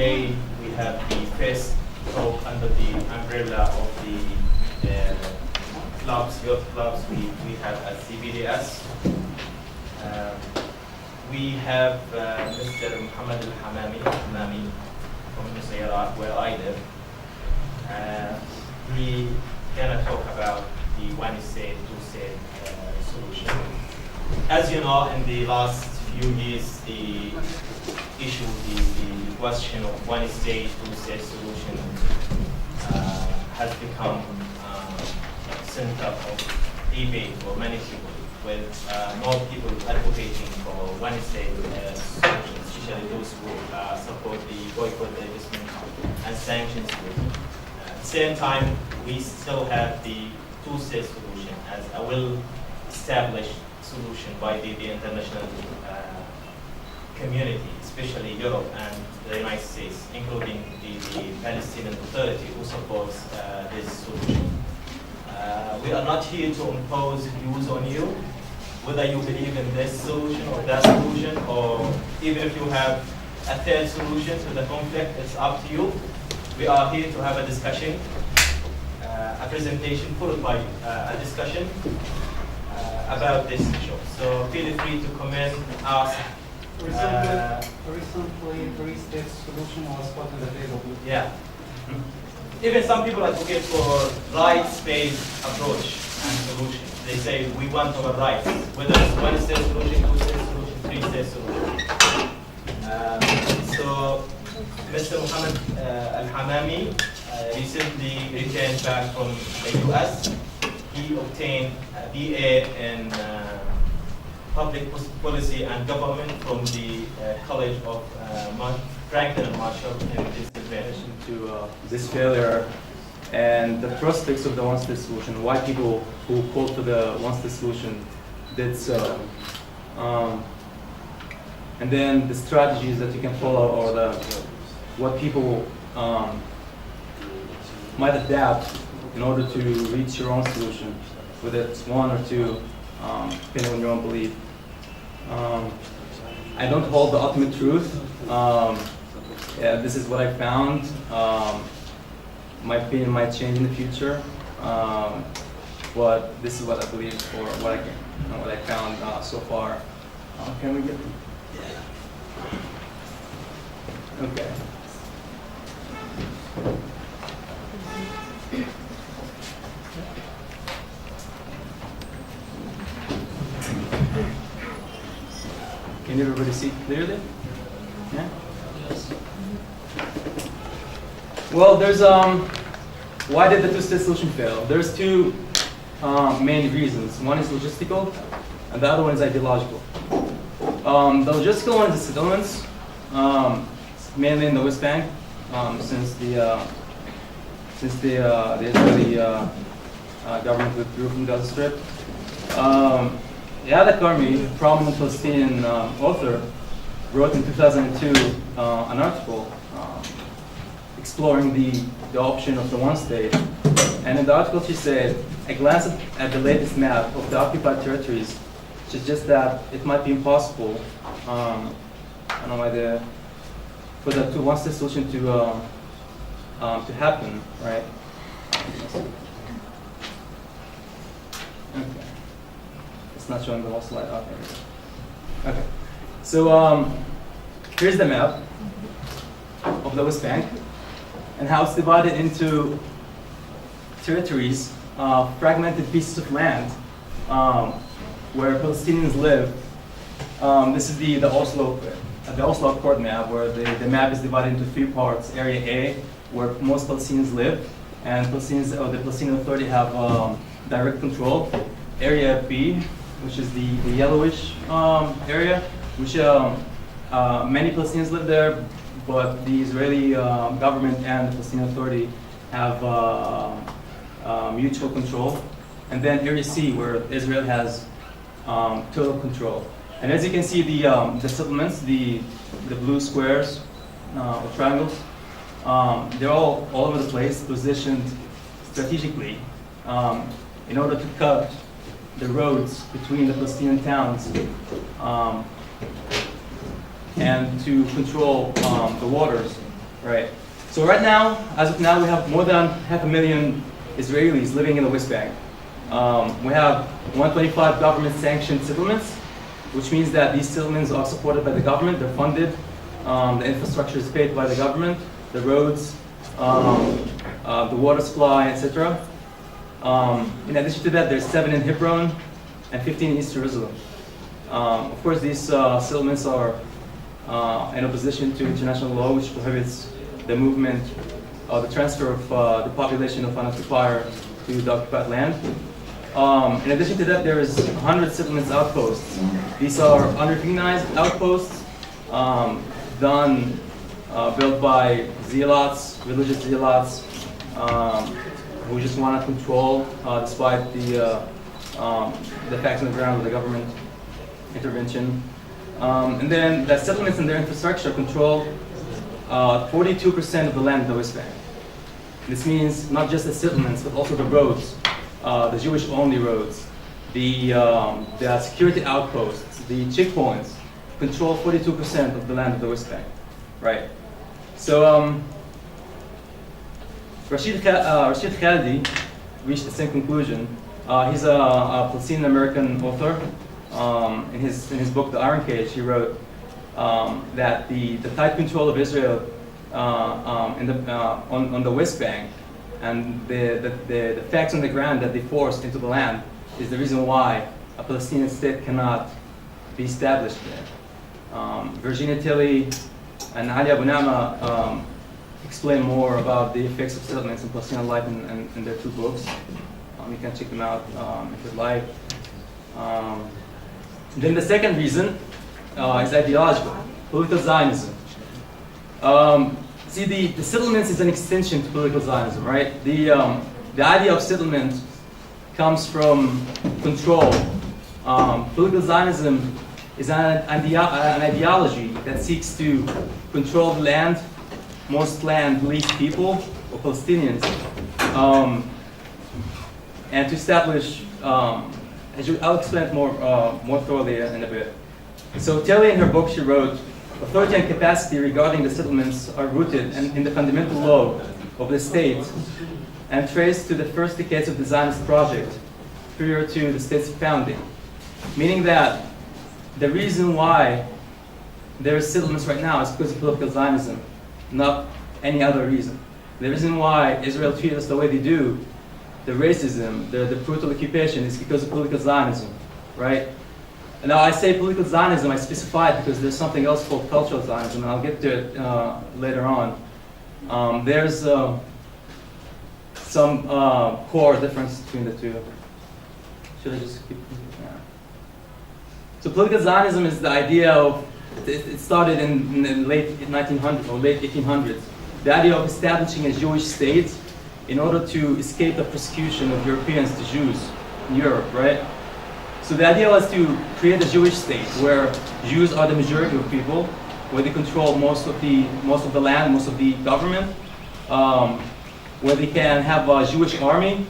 today we have the first talk under the umbrella of the clubs, youth clubs we have at CPDS. We have Mr. Mohammed Alhammami from Nusayrat, where I live. He gonna talk about the one-state, two-state solution. As you know, in the last few years, the issue, the question of one-state, two-state solution has become center of debate for many people, with more people advocating for one-state solution, especially those who support the boycott, divestment, and sanctions movement. At the same time, we still have the two-state solution as a well-established solution by the international community, especially Europe and the United States, including the Palestinian Authority, who supports this solution. We are not here to impose views on you, whether you believe in this solution or that solution, or even if you have a third solution to the conflict, it's up to you. We are here to have a discussion, a presentation followed by a discussion about this issue. So feel free to comment, ask. Recently, three-state solution was put on the table. Yeah. Even some people advocate for rights-based approach and solution. They say we want our rights, whether it's one-state solution, two-state solution, three-state solution. So Mr. Mohammed Alhammami recently returned back from the US. He obtained a BA in Public Policy and Government from the College of Franklin and Marshall in Pennsylvania. To this failure and the prospects of the one-state solution, why people who called to the one-state solution did so, and then the strategies that you can follow, or what people might adapt in order to reach your own solution, whether it's one or two, depending on your own belief. I don't hold the ultimate truth. Yeah, this is what I found. My opinion might change in the future, but this is what I believe, or what I found so far. Can we get? Okay. Can everybody see clearly? Yeah. Yes. Well, there's why did the two-state solution fail? There's two main reasons. One is logistical, and the other one is ideological. The logistical one is the settlements, mainly in the West Bank, since the Israeli government withdrew from Gaza Strip. Yad Karmi, a prominent Palestinian author, wrote in 2002 an article exploring the option of the one state. And in the article she said, a glance at the latest map of the occupied territories suggests that it might be impossible I don't know why for the one state solution to happen, right? Okay. It's not showing the whole slide. Okay. So here's the map of the West Bank and how it's divided into territories, fragmented pieces of land where Palestinians live. This is the Oslo Accord map, where the map is divided into three parts. Area A, where most Palestinians live, and Palestinians, or the Palestinian Authority, have direct control. Area B, which is the yellowish area, which many Palestinians live there, but the Israeli government and the Palestinian Authority have mutual control. And then Area C, where Israel has total control. And as you can see, the settlements, the blue squares or triangles, they're all over the place, positioned strategically in order to cut the roads between the Palestinian towns and to control the waters right? So right now, as of now, we have more than 500,000 Israelis living in the West Bank. We have 125 government-sanctioned settlements, which means that these settlements are supported by the government, they're funded, the infrastructure is paid by the government, the roads, the water supply, etc. In addition to that, there's 7 in Hebron and 15 in East Jerusalem. Of course, these settlements are in opposition to international law, which prohibits the movement, the transfer of the population of unoccupied to the occupied land. In addition to that, there is 100 settlements outposts. These are unrecognized outposts built by zealots, religious zealots, who just want to control, despite the facts on the ground of the government intervention. And then the settlements and their infrastructure control 42% of the land in the West Bank. This means not just the settlements, but also the roads, the Jewish-only roads, the security outposts, the checkpoints, control 42% of the land of the West Bank, right? So Rashid Khalidi reached the same conclusion. He's a Palestinian American author. In his book, The Iron Cage, he wrote that the tight control of Israel on the West Bank and the facts on the ground that they forced into the land is the reason why a Palestinian state cannot be established there. Virginia Tilley and Ali Abu Nama explain more about the effects of settlements in Palestinian life in their 2 books. You can check them out if you'd like. Then the second reason is ideological, political Zionism. See, the settlements is an extension to political Zionism, right? The idea of settlement comes from control. Political Zionism is an ideology that seeks to control the land, most land, least people, or Palestinians, and to establish, I'll explain it more thoroughly in a bit. So Tilley, in her book, she wrote, authority and capacity regarding the settlements are rooted in the fundamental law of the state and traced to the first decades of the Zionist project prior to the state's founding. Meaning that the reason why there are settlements right now is because of political Zionism, not any other reason. The reason why Israel treats us the way they do, the racism, the brutal occupation, is because of political Zionism, right? And now I say political Zionism, I specify it because there's something else called cultural Zionism, and I'll get to it later on. There's some core difference between the two. Should I just keep? Yeah. So political Zionism is the idea of, it started in the late 1900s or late 1800s, the idea of establishing a Jewish state in order to escape the persecution of Europeans to Jews in Europe, right? So the idea was to create a Jewish state where Jews are the majority of people, where they control most of the land, most of the government, where they can have a Jewish army,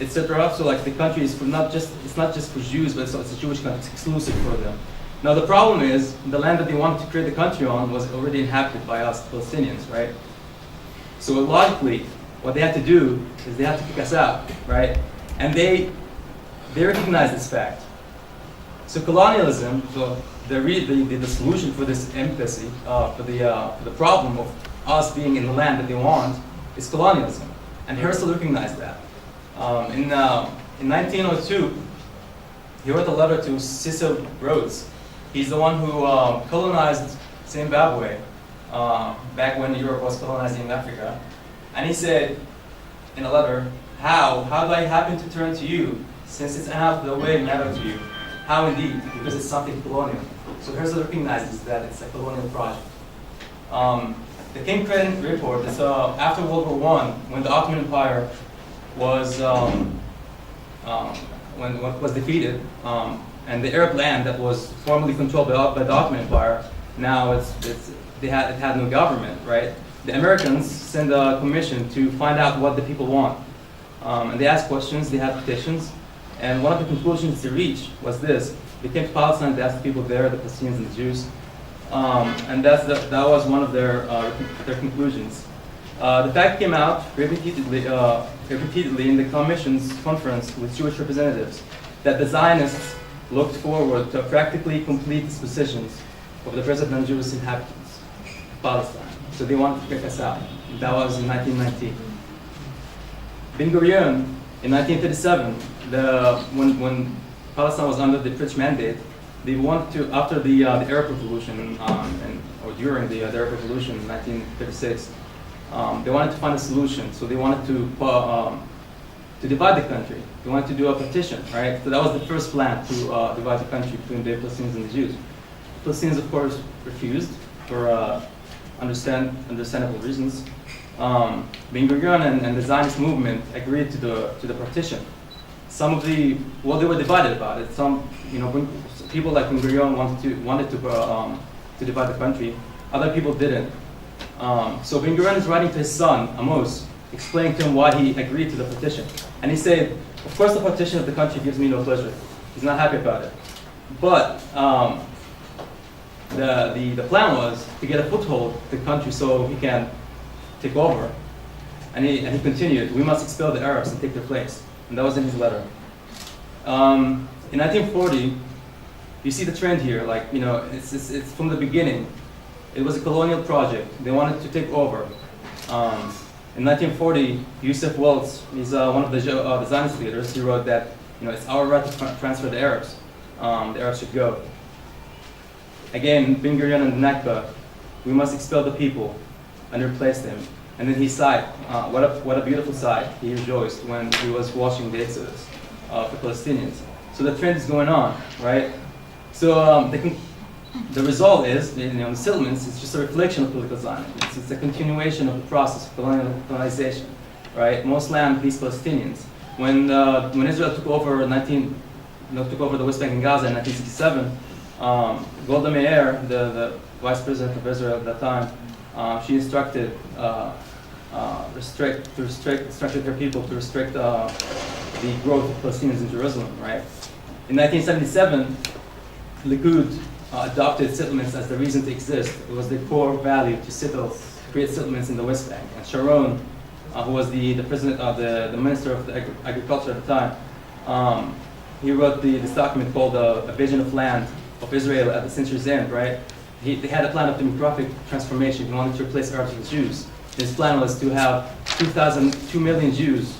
etc. So like the country is it's not just for Jews, but it's a Jewish country. It's exclusive for them. Now the problem is the land that they wanted to create the country on was already inhabited by us Palestinians, right? So logically, what they had to do is they had to kick us out, right? And they recognize this fact. So colonialism, so the solution for this impasse, for the problem of us being in the land that they want, is colonialism. And Herzl recognized that. In 1902, he wrote a letter to Cecil Rhodes. He's the one who colonized Zimbabwe back when Europe was colonizing Africa. And he said in a letter, how do I happen to turn to you, since it's out of the way matter to you? How indeed, because it's something colonial. So Herzl recognizes that it's a colonial project. The King Credit Report is after World War I, when the Ottoman Empire was was defeated, and the Arab land that was formerly controlled by the Ottoman Empire, now it had no government, right? The Americans sent a commission to find out what the people want, and they asked questions, they had petitions, and one of the conclusions they reached was this: they came to Palestine, they asked the people there, the Palestinians and the Jews, And that was one of their conclusions. The fact came out repeatedly in the Commission's conference with Jewish representatives that the Zionists looked forward to practically complete dispositions of the present non-Jewish inhabitants of Palestine. So they wanted to kick us out. That was in 1919. Ben-Gurion, in 1937, when Palestine was under the British mandate, they wanted to, after the Arab Revolution, or during the Arab Revolution in 1936, they wanted to find a solution. So they wanted to divide the country. They wanted to do a partition, right? So that was the first plan to divide the country between the Palestinians and the Jews. The Palestinians, of course, refused for understandable reasons. Ben-Gurion and the Zionist movement agreed to the partition. They were divided about it. Some, people like Ben-Gurion wanted to divide the country. Other people didn't. So Ben-Gurion is writing to his son, Amos, explaining to him why he agreed to the partition. And he said, of course the partition of the country gives me no pleasure. He's not happy about it. But the plan was to get a foothold to the country so he can take over. And he continued, we must expel the Arabs and take their place. And that was in his letter. In 1940, you see the trend here, it's from the beginning. It was a colonial project. They wanted to take over. In 1940, Yusuf Welz, he's one of the Zionist leaders, he wrote that, it's our right to transfer the Arabs. The Arabs should go. Again, Ben-Gurion and the Nakba, we must expel the people and replace them. And then he sighed, what a beautiful sight. He rejoiced when he was watching the exodus of the Palestinians. So the trend is going on, right? So the result is, the settlements is just a reflection of political Zionism. It's a continuation of the process of colonization, right? Most land pleased Palestinians. When Israel took over the West Bank and Gaza in 1967, Golda Meir, the vice president of Israel at that time, she instructed her people to restrict the growth of Palestinians in Jerusalem, right? In 1977, Likud adopted settlements as the reason to exist. It was the core value to create settlements in the West Bank. And Sharon, who was the president, the minister of agriculture at the time, he wrote this document called A Vision of Land of Israel at the century's end, right? They had a plan of demographic transformation. He wanted to replace Arabs with Jews. His plan was to have 2 million Jews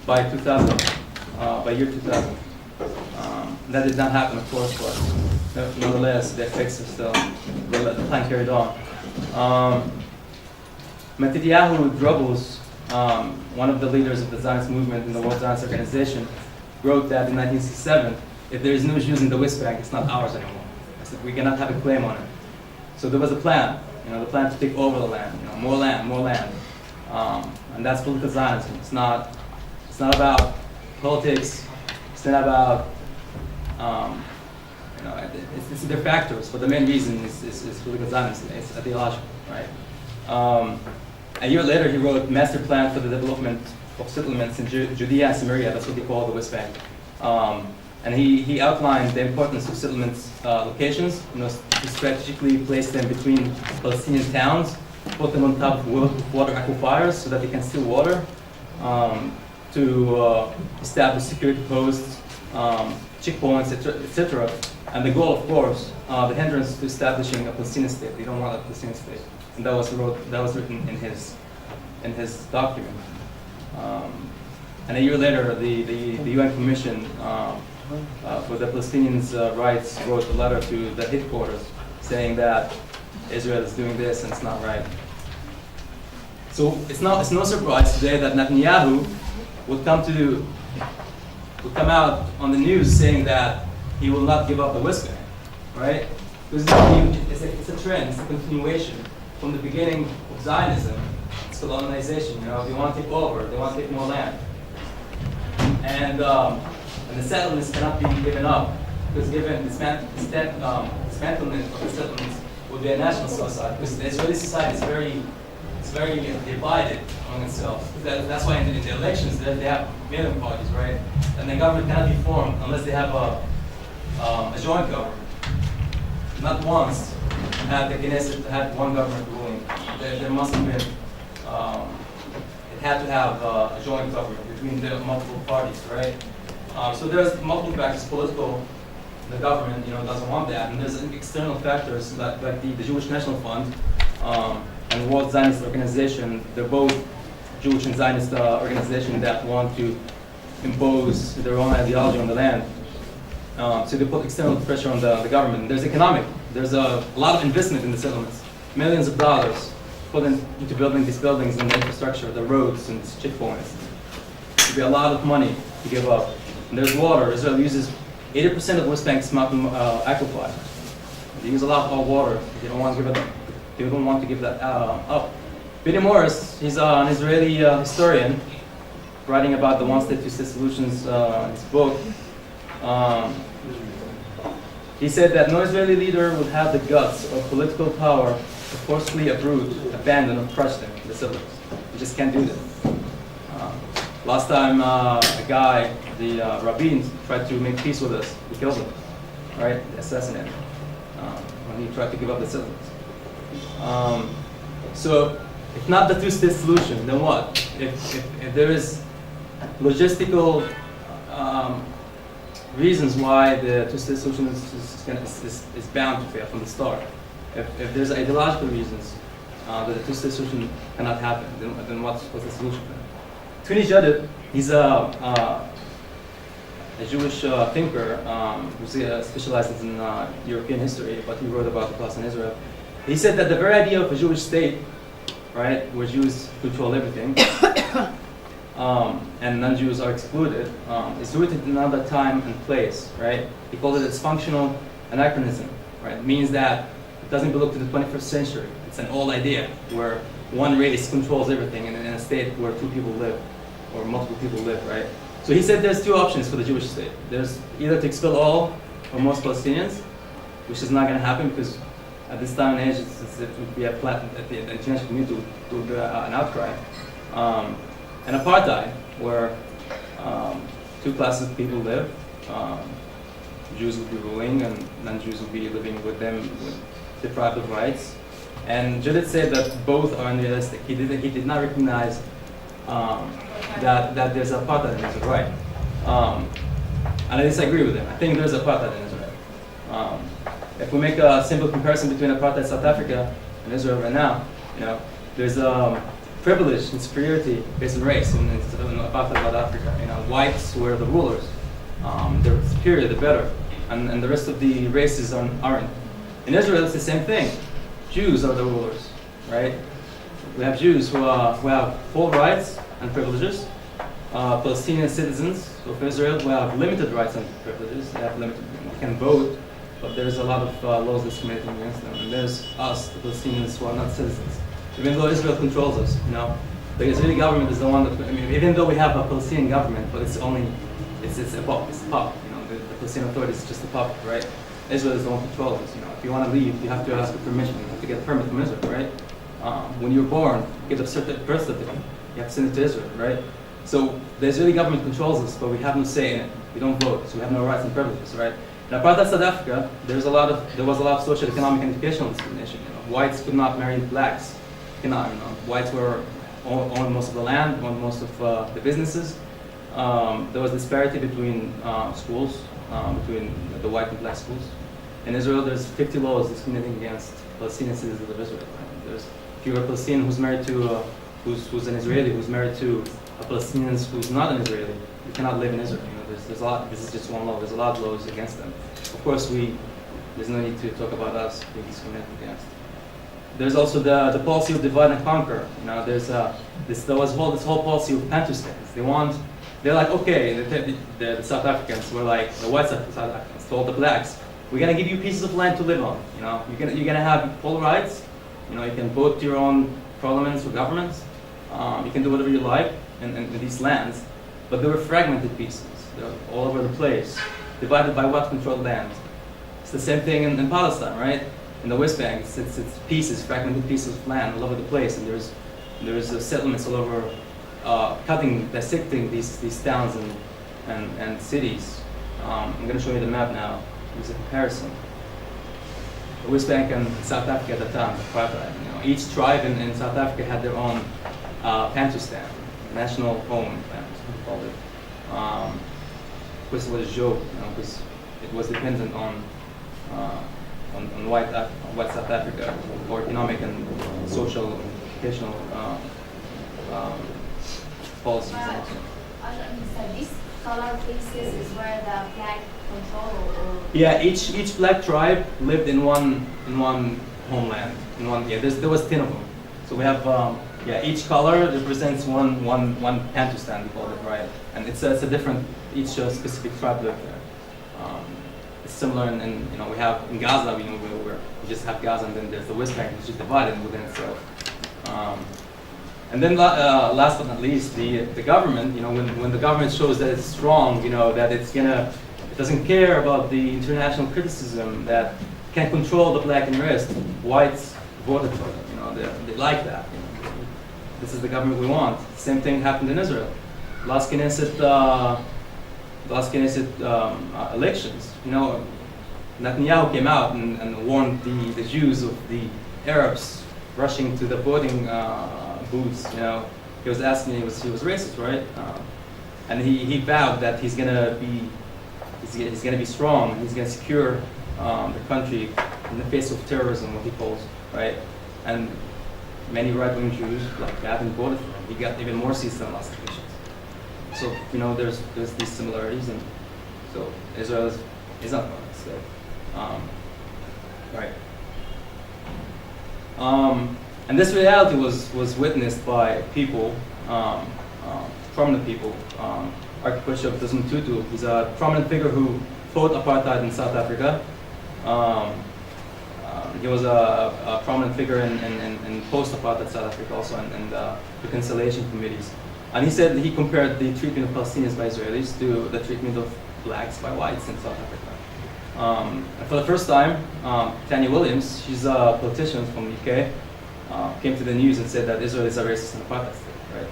by year 2000. That did not happen, of course, but nonetheless, the effects are still, the plan carried on. Matityahu Drobus, one of the leaders of the Zionist movement in the World Zionist Organization, wrote that in 1967, if there is no Jews in the West Bank, it's not ours anymore. We cannot have a claim on it. So there was a plan, the plan to take over the land, more land. And that's political Zionism. It's not about politics. It's not about, it's their factors, but the main reason is political Zionism. It's ideological, right? A year later, he wrote Master Plan for the Development of Settlements in Judea and Samaria. That's what they call the West Bank. And he outlined the importance of settlements locations, to strategically place them between Palestinian towns, put them on top of water aquifers so that they can steal water, to establish security posts, checkpoints, etc. And the goal, of course, the hindrance to establishing a Palestinian state. They don't want a Palestinian state, and that was written in his document. And a year later, the UN Commission for the Palestinians' rights wrote a letter to the headquarters saying that Israel is doing this and it's not right. So it's no surprise today that Netanyahu would come out on the news saying that he will not give up the West Bank, right? Because it's a trend, it's a continuation from the beginning of Zionism. It's colonization. They want to take over, they want to take more land, and the settlements cannot be given up, because given dismantlement of the settlements would be a national suicide, because the Israeli society is very divided among itself. That's why in the elections they have million parties, right? And the government cannot be formed unless they have a joint government. Not once, had the Knesset had one government ruling, there must have been, it had to have a joint government between the multiple parties, right? So there's multiple factors, political, the government, doesn't want that, and there's external factors like the Jewish National Fund and World Zionist Organization. They're both Jewish and Zionist organizations that want to impose their own ideology on the land. So they put external pressure on the government. There's economic. There's a lot of investment in the settlements, millions of dollars put into building these buildings and the infrastructure, the roads and checkpoints. There'll be a lot of money to give up. And there's water. Israel uses 80% of West Bank's mountain aquifer. They use a lot of water. They don't want to give it. They don't want to give that up. Benny Morris, he's an Israeli historian, writing about the one-state, two-state solutions in his book. He said that no Israeli leader would have the guts or political power to forcefully uproot, abandon, or crush them, the settlements. You just can't do that. Last time a guy, the Rabin, tried to make peace with us, we killed him, right? Assassinated him when he tried to give up the settlements. So, if not the two-state solution, then what? If there is logistical reasons why the two-state solution is bound to fail from the start, if there's ideological reasons that the two-state solution cannot happen, then what's the solution? Tuni Jadid, he's a Jewish thinker who specializes in European history, but he wrote about the Palestine and Israel. He said that the very idea of a Jewish state, right, where Jews control everything, and non-Jews are excluded, is rooted in another time and place, right? He called it dysfunctional anachronism, right? It means that it doesn't belong to the 21st century. It's an old idea where one race controls everything in a state where two people live, or multiple people live, right? So he said there's two options for the Jewish state. There's either to expel all or most Palestinians, which is not going to happen because at this time and age, it would be a flat at the international community to do an outcry. And apartheid, where two classes of people live. Jews would be ruling and non-Jews would be living with them with deprived of rights. And Judith said that both are unrealistic. He did not recognize that there's apartheid in Israel, right? And I disagree with him. I think there's apartheid in Israel. If we make a simple comparison between apartheid South Africa and Israel right now, there's privilege and superiority based on race in apartheid South Africa. Whites were the rulers. They're superior, they're better, and the rest of the races aren't. In Israel, it's the same thing. Jews are the rulers, right? We have Jews who have full rights and privileges. Palestinian citizens of Israel who have limited rights and privileges. They can vote, but there's a lot of laws discriminating against them. And there's us, the Palestinians, who are not citizens. Even though Israel controls us, the Israeli government is the one that, even though we have a Palestinian government, but it's a puppet. The Palestinian Authority is just a puppet, right? Israel is the one who controls us. If you want to leave, you have to ask for permission. You have to get a permit from Israel, right? When you're born, you get a birth certificate. You have to send it to Israel, right? So the Israeli government controls us, but we have no say in it. We don't vote, so we have no rights and privileges, right? In apartheid South Africa, there was a lot of social, economic, and educational discrimination. Whites could not marry blacks. Whites owned most of the land, owned most of the businesses. There was disparity between schools, between the white and black schools. In Israel, there's 50 laws discriminating against Palestinian citizens of Israel. Right? If you're a Palestinian who's married to, who's an Israeli who's married to a Palestinian who's not an Israeli, you cannot live in Israel. There's a lot. This is just one law. There's a lot of laws against them. Of course, there's no need to talk about us being discriminated against. There's also the policy of divide and conquer. There was this whole policy of Bantu states. They're like, okay, the South Africans were like, the white South Africans told the blacks, we're gonna give you pieces of land to live on. You're gonna have full rights. You can vote your own parliaments or governments. You can do whatever you like in these lands. But they were fragmented pieces. They're all over the place, divided by what controlled land. It's the same thing in Palestine, right? In the West Bank, it's pieces, fragmented pieces of land all over the place, and there's settlements all over, dissecting these towns and cities. I'm going to show you the map now. Here's a comparison. the West Bank and South Africa at the time, apartheid. You know, each tribe in South Africa had their own Bantustan, national home, we called it. Which was a joke, you know, because it was dependent on white South Africa for economic and social and educational policies. This color places is where the flag control or Yeah, each black tribe lived in one homeland. There was 10 of them. So we have each color represents one Bantustan, we call it, right? And it's a different, each specific tribe lived there. It's similar in you know, we have in Gaza, we just have Gaza, and then there's the West Bank, which is divided within itself. And then last but not least, the government, you know, when the government shows that it's strong, you know, that it doesn't care about the international criticism, that can control the black interest, whites voted for them, you know, they like that. You know, this is the government we want. Same thing happened in Israel. Last Knesset elections, you know, Netanyahu came out and warned the Jews of the Arabs rushing to the voting booths. You know, he was asking, he was racist, right? And he vowed that he's gonna be strong. He's gonna secure the country in the face of terrorism, what he calls, right? And many right-wing Jews like that and voted for him. He got even more seats than last elections. So you know, there's these similarities, and so Israel is not going to stay, right? And this reality was witnessed by people, prominent people. Archbishop Desmond Tutu, he's a prominent figure who fought apartheid in South Africa. He was a prominent figure in post-apartheid South Africa also, and reconciliation committees. And he said he compared the treatment of Palestinians by Israelis to the treatment of blacks by whites in South Africa. And for the first time, Tanya Williams, she's a politician from the UK, came to the news and said that Israel is a racist and apartheid state, right?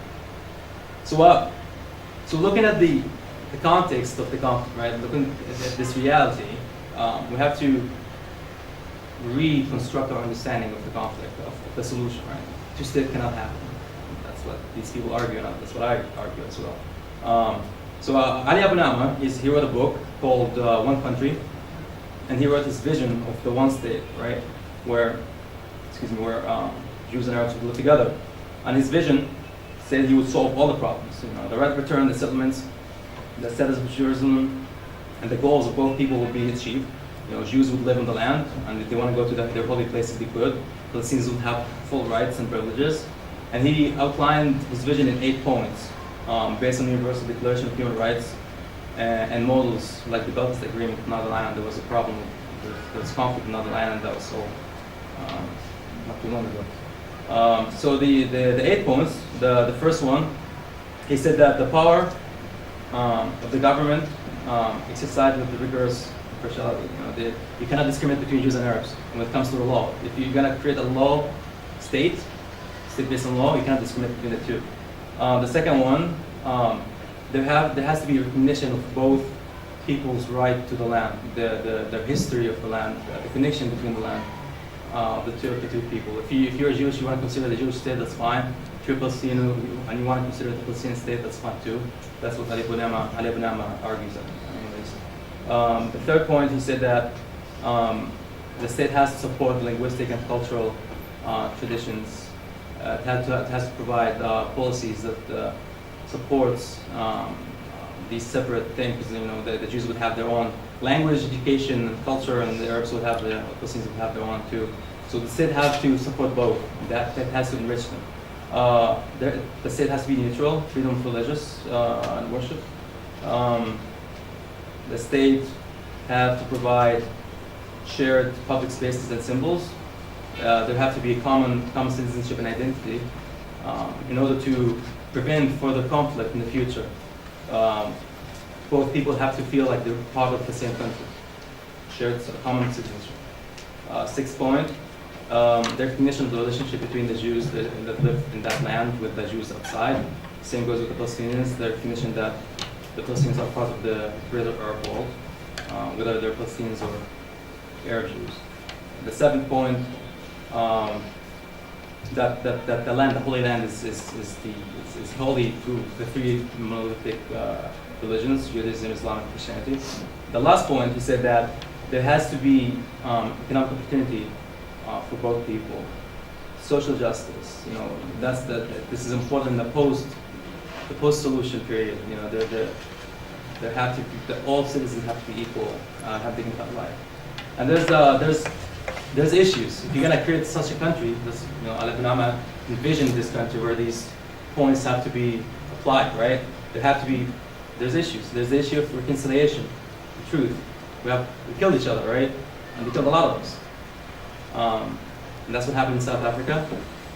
So looking at the context of the conflict, right? Looking at this reality, we have to reconstruct our understanding of the conflict, of the solution, right? Two-state cannot happen. That's what these people argue, and that's what I argue as well. So Ali Abunama, he wrote a book called One Country, and he wrote his vision of the one state, right? Where Jews and Arabs would live together. And his vision said he would solve all the problems. You know, the right return, the settlements, the status of Jerusalem, and the goals of both people would be achieved. You know, Jews would live on the land, and if they want to go to their holy places, they could. Palestinians would have full rights and privileges. And he outlined his vision in 8 points, based on the Universal Declaration of Human Rights and models like the Belfast Agreement with Northern Ireland. There was a problem, there was conflict in Northern Ireland that was solved not too long ago. So the 8 points, the first one, he said that the power of the government exercised with the rigorous impartiality. You know, you cannot discriminate between Jews and Arabs when it comes to the law. If you're going to create a law state based on law, you cannot discriminate between the two. The second one, there has to be recognition of both people's right to the land, the history of the land, the connection between the land, the two people. If you're a Jewish, you want to consider the Jewish state, that's fine. If you're Palestinian and you want to consider the Palestinian state, that's fine too. That's what Ali Abunama argues. The third point, he said that the state has to support linguistic and cultural traditions. It has to provide policies that supports these separate things. You know, the Jews would have their own language, education, and culture, and the Arabs would have the Palestinians would have their own too. So the state has to support both. That has to enrich them. The state has to be neutral, freedom of religious and worship. The state have to provide shared public spaces and symbols. There have to be a common citizenship and identity in order to prevent further conflict in the future. Both people have to feel like they're part of the same country, shared common citizenship. Sixth point, the recognition of the relationship between the Jews that live in that land with the Jews outside. Same goes with the Palestinians, the recognition that the Palestinians are part of the greater Arab world, whether they're Palestinians or Arab Jews. the seventh point, that the land, the Holy Land, is holy to the three monolithic religions, Judaism, Islam, and Christianity. The last point, he said that there has to be economic opportunity for both people, social justice. You know, this is important in the post-solution period. You know, there have to be, all citizens have to be equal, have dignified life. And there's issues. If you're gonna create such a country, this, you know, Alhammami envisioned this country where these points have to be applied, right? There's issues. There's the issue of reconciliation, the truth. We killed each other, right? And we killed a lot of us. And that's what happened in South Africa.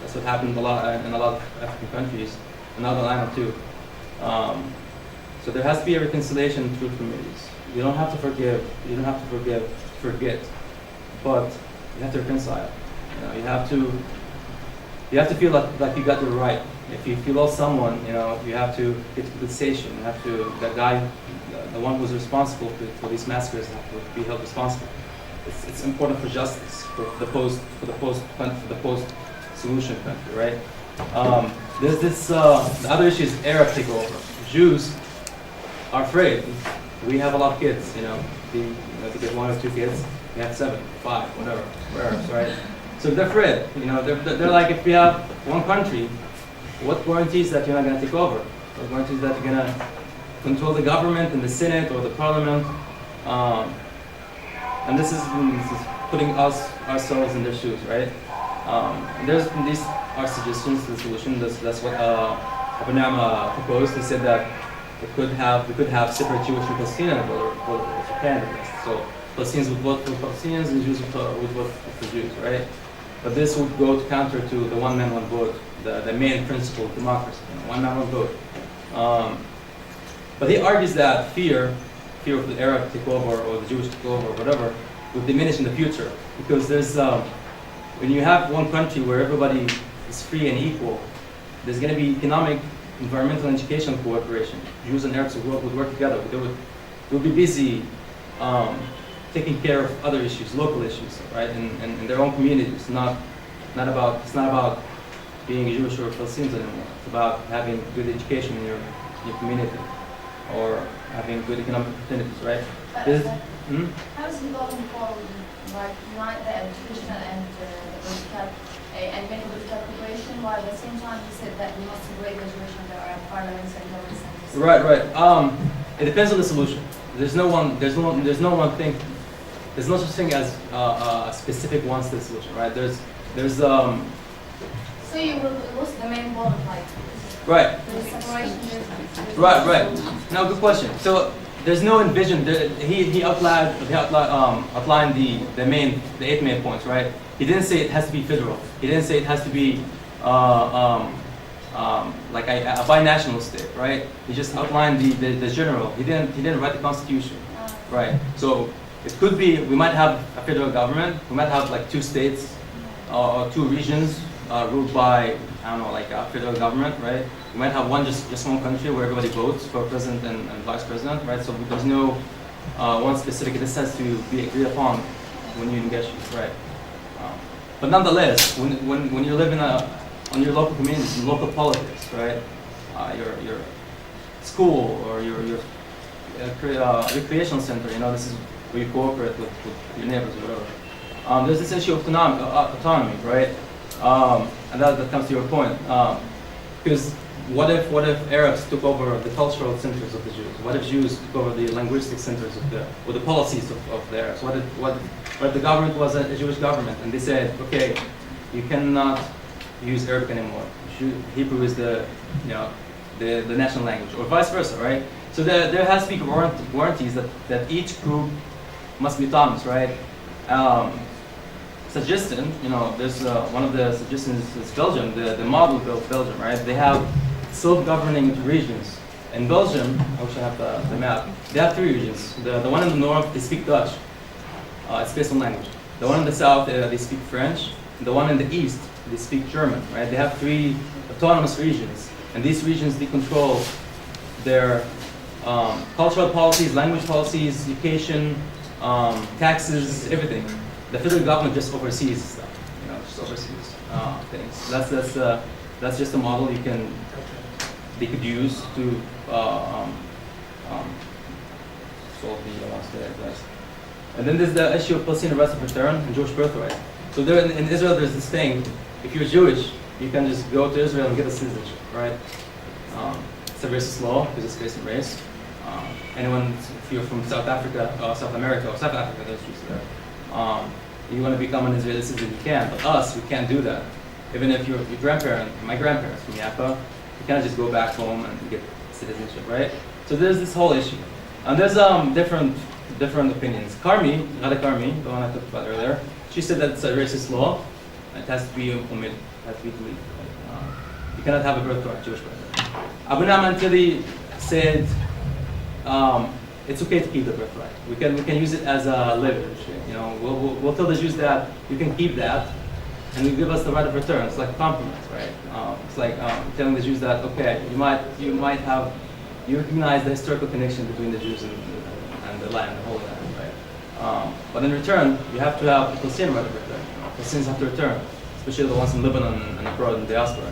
That's what happened in a lot of African countries, and Northern Ireland too. So there has to be a reconciliation and truth committees. You don't have to forgive. You don't have to forget, but you have to reconcile. You know, you have to feel like you got the right. If you lost someone, you know, you have to get to compensation. You have to, the guy, the one who's responsible for these massacres, have to be held responsible. It's important for justice, for the post-solution country, right? There's this. The other issue is Arab takeover. Jews are afraid. We have a lot of kids, you know. They get 1 or 2 kids. We have 7, 5, whatever, wherever, right? So they're afraid. You know, they're like, if we have one country, what guarantees that you're not going to take over? What guarantees that you're going to control the government and the Senate or the Parliament? And this is putting ourselves in their shoes, right? These are suggestions to the solution. That's what Alhammami proposed. He said that we could have separate Jewish and Palestinian voters for candidates. So Palestinians would vote for Palestinians and Jews would vote for Jews, right? But this would go to counter to the one man, one vote, the main principle of democracy, you know, one man, one vote. But he argues that fear of the Arab takeover or the Jewish takeover or whatever would diminish in the future, because there's when you have one country where everybody is free and equal, there's going to be economic, environmental, and educational cooperation. Jews and Arabs would work together. They would be busy taking care of other issues, local issues, right, in their own communities. It's not about being Jewish or Palestinians anymore. It's about having good education in your community, or having good economic opportunities, right? How is he going forward, like unite the education and the political and make a political cooperation, while at the same time he said that we must separate the Jewish and the Arab parliaments and governments? Right. It depends on the solution. There's no such thing as a specific one-state solution, right? So you will lose the main point, like. Right. The separation. Right. Now, good question. So there's no envision. He outlined the 8 main points, right? He didn't say it has to be federal. He didn't say it has to be like a binational state, right? He just outlined the general. He didn't write the constitution, right? So it could be we might have a federal government. We might have like 2 states or 2 regions ruled by, I don't know, like a federal government, right? We might have just one country where everybody votes for president and vice president, right? So there's no one specific. This has to be agreed upon when you negotiate, right? But nonetheless, when you live on your local communities, in local politics, right? Your school or your recreational center, you know, this is where you cooperate with your neighbors or whatever. There's this issue of autonomy, right? And that comes to your point. Because what if Arabs took over the cultural centers of the Jews? What if Jews took over the linguistic centers or the policies of the Arabs? What if the government was a Jewish government and they said, okay, you cannot use Arabic anymore. Hebrew is the national language, or vice versa, right? So there has to be warranties that each group must be autonomous, right? Suggestion, you know, there's one of the suggestions is Belgium, the model of Belgium, right? They have self-governing regions. In Belgium, I wish I have the map, they have 3 regions. The one in the north, they speak Dutch. It's based on language. The one in the south, they speak French. The one in the east, they speak German, right? They have 3 autonomous regions. And these regions, they control their cultural policies, language policies, education, taxes, everything. the federal government just oversees stuff, just oversees things. That's just a model they could use to solve the one-state address. And then there's the issue of Palestinian rights of return and Jewish birthright. So there in Israel, there's this thing: if you're Jewish, you can just go to Israel and get a citizenship, right? It's a racist law because it's based on race. Anyone, if you're from South Africa, South America, or South Africa, there's Jews there. You want to become an Israeli citizen, you can. But us, we can't do that. Even if your grandparent, my grandparents from Yapa, you can't just go back home and get citizenship, right? So there's this whole issue. And there's different opinions. Karmi, Ghada Karmi, the one I talked about earlier, she said that it's a racist law. It has to be omitted, has to be deleted. You cannot have a birthright, Jewish birthright. Abu Nama Antili said it's okay to keep the birthright. We can use it as a leverage. We'll tell the Jews that you can keep that, and you give us the right of return. It's like a compromise, right? It's like telling the Jews that okay, you recognize the historical connection between the Jews and the land, the whole land, right? But in return, you have to have the Palestinian right of return. Palestinians have to return, especially the ones in Lebanon and abroad in the diaspora,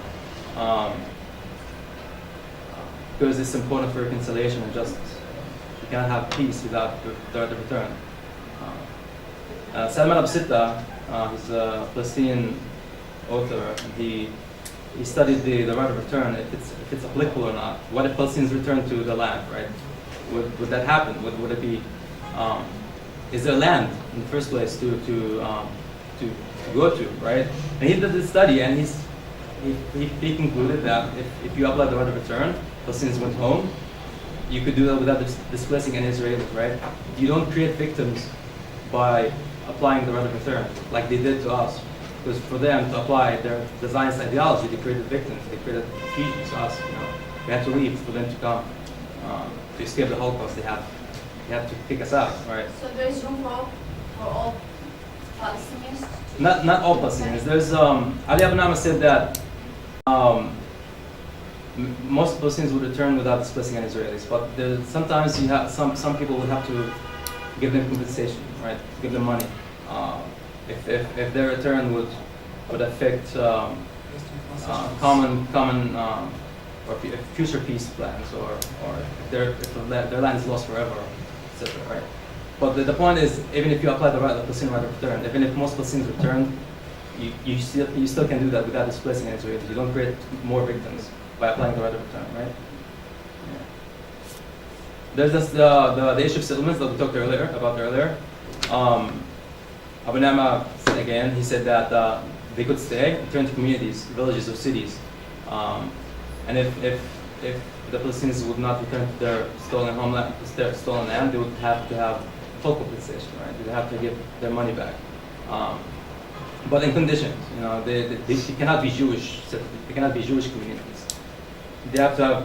because it's important for reconciliation and justice. You cannot have peace without the right of return. Salman Absitta, he's a Palestinian author, and he studied the right of return, if it's applicable or not. What if Palestinians return to the land, right? Would that happen? Would it be? Is there land in the first place to go to, right? And he did this study, and he concluded that if you apply the right of return, Palestinians went home. You could do that without displacing any Israelis, right? You don't create victims by applying the right of return like they did to us. Because for them to apply the Zionist ideology, they created victims, they created refugees to us. We had to leave for them to come. To escape the Holocaust, they had to kick us out, right? So there is room for all Palestinians? Not all Palestinians. There's Ali Abu Nama said that most Palestinians would return without displacing any Israelis, but sometimes you have some people would have to give them compensation, right? Give them money. If their return would affect common or future peace plans, or if their land is lost forever, etc. Right? But the point is, even if you apply the Palestinian right of return, even if most Palestinians return, you still can do that without displacing any Israelis. You don't create more victims by applying the right of return, right? Yeah. There's this, the issue of settlements that we talked about earlier. Abu Nama said again, he said that they could stay, turn to communities, villages, or cities. And if the Palestinians would not return to their stolen homeland, their stolen land, they would have to have full compensation, right? They would have to give their money back. But in conditions, they cannot be Jewish. They cannot be Jewish communities. They have to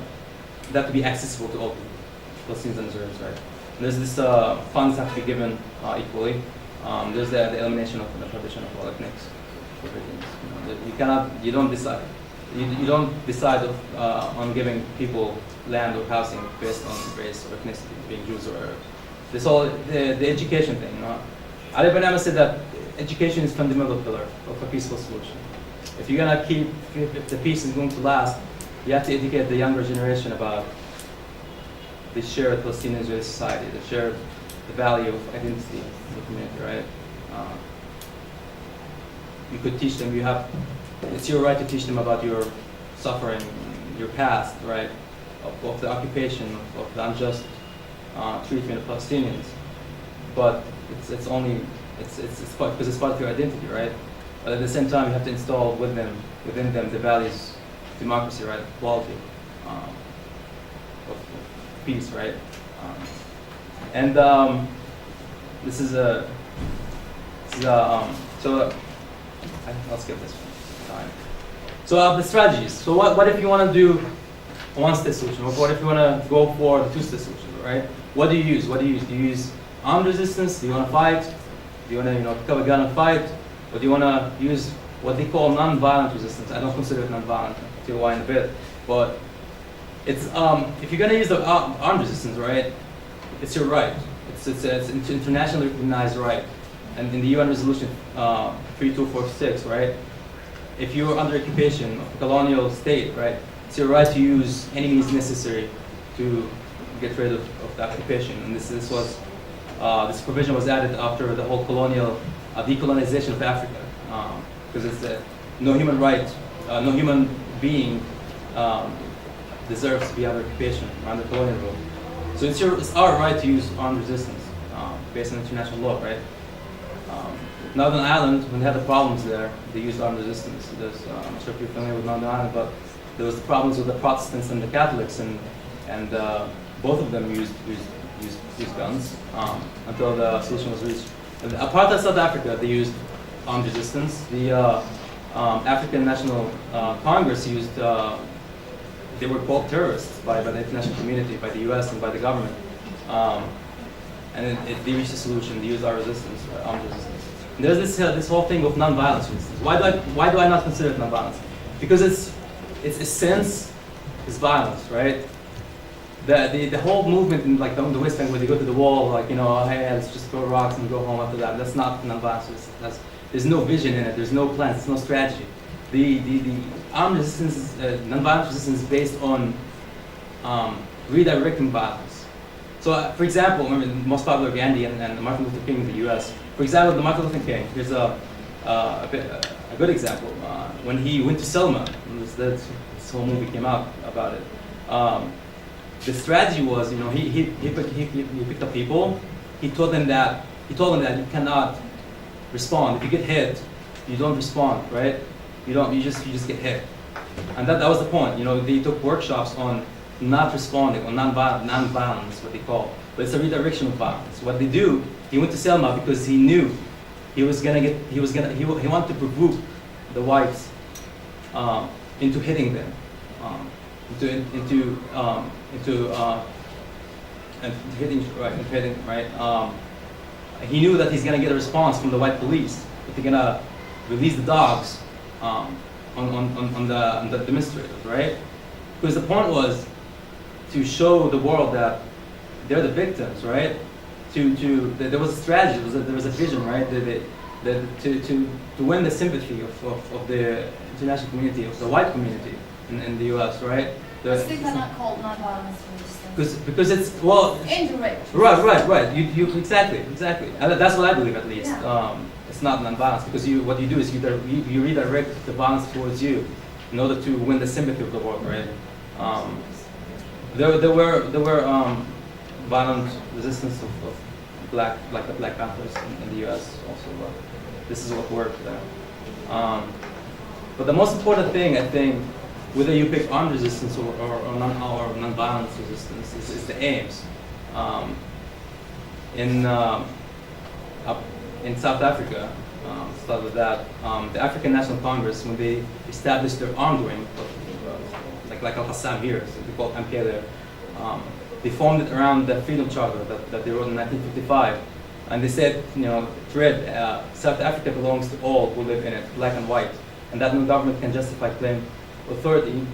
be accessible to all people, Palestinians and Israelis, right? And there's this funds have to be given equally. There's the elimination of the partition of all ethnics. You don't decide. You don't decide on giving people land or housing based on race or ethnicity, being Jews or Arabs. This all the education thing. Ali Ibn Ahmed said that education is fundamental pillar of a peaceful solution. If you're gonna if the peace is going to last, you have to educate the younger generation about the shared Palestinian Israeli society, the value of identity in the community, right? You could teach them. It's your right to teach them about your suffering, your past, right? Of the occupation, of the unjust treatment of Palestinians. But it's part, because it's part of your identity, right? But at the same time, you have to install within them the values of democracy, right? Equality, of peace, right? I'll skip this one. So the strategies. So what if you want to do a one-state solution? Or what if you want to go for the two-state solution, right? What do you use? Do you use armed resistance? Do you want to fight? Do you want to pick up a gun and fight? Or do you want to use what they call non-violent resistance? I don't consider it non-violent. I'll tell you why in a bit. But it's if you're going to use the armed resistance, right? It's your right. It's an internationally recognized right. and in the UN resolution 3246, right? If you're under occupation of a colonial state, right, it's your right to use any means necessary to get rid of the occupation. And this was provision was added after the whole colonial decolonization of Africa, because it's no human right, no human being deserves to be under occupation or under colonial rule. So it's our right to use armed resistance based on international law, right? Northern Ireland, when they had the problems there, they used armed resistance. I'm not sure if you're familiar with Northern Ireland, but there was the problems with the Protestants and the Catholics, and both of them used guns until the solution was reached. And apartheid South Africa, they used armed resistance. The African National Congress used, they were called terrorists by the international community, by the US and by the government. And they reached a solution, they used armed resistance. And there's this whole thing of nonviolence resistance. Why do I not consider it nonviolence? Because its essence is violence, right? The whole movement in like the West Bank, where they go to the wall, like, you know, hey, let's just throw rocks and go home after that. That's not nonviolence resistance. There's no vision in it. There's no plans. There's no strategy. The armed resistance, nonviolence resistance, is based on redirecting violence. So, for example, remember the most popular Gandhi and Martin Luther King in the U.S. For example, the Martin Luther King. Here's a good example. When he went to Selma, this whole movie came out about it. The strategy was, you know, he picked up people. He told them that you cannot respond. If you get hit, you don't respond, right? You just get hit. And that was the point. You know, they took workshops on not responding, on non-violence, what they call. But it's a redirection of violence. What they do, he went to Selma because he knew he wanted to provoke the whites into hitting them, hitting, right? He knew that he's gonna get a response from the white police if they're gonna release the dogs on the demonstrators, right? Because the point was to show the world that they're the victims, right? There was a strategy, there was a vision, right? To win the sympathy of the international community, of the white community in the U.S., right? I think they're not called nonviolence resistance. Because it's, well, indirect. Right. You exactly. That's what I believe, at least. Yeah. It's not nonviolence, because what you do is you redirect the violence towards you in order to win the sympathy of the world, right? There were violent resistance of the Black Panthers in the U.S. also, but this is what worked there. But the most important thing, I think, whether you pick armed resistance or non-violence resistance, is the aims. In South Africa, start with that, the African National Congress, when they established their armed wing, like Al-Qassam here, so they call MK there, they formed it around the Freedom Charter that they wrote in 1955. And they said, you know, South Africa belongs to all who live in it, black and white, and that no government can justify claim authority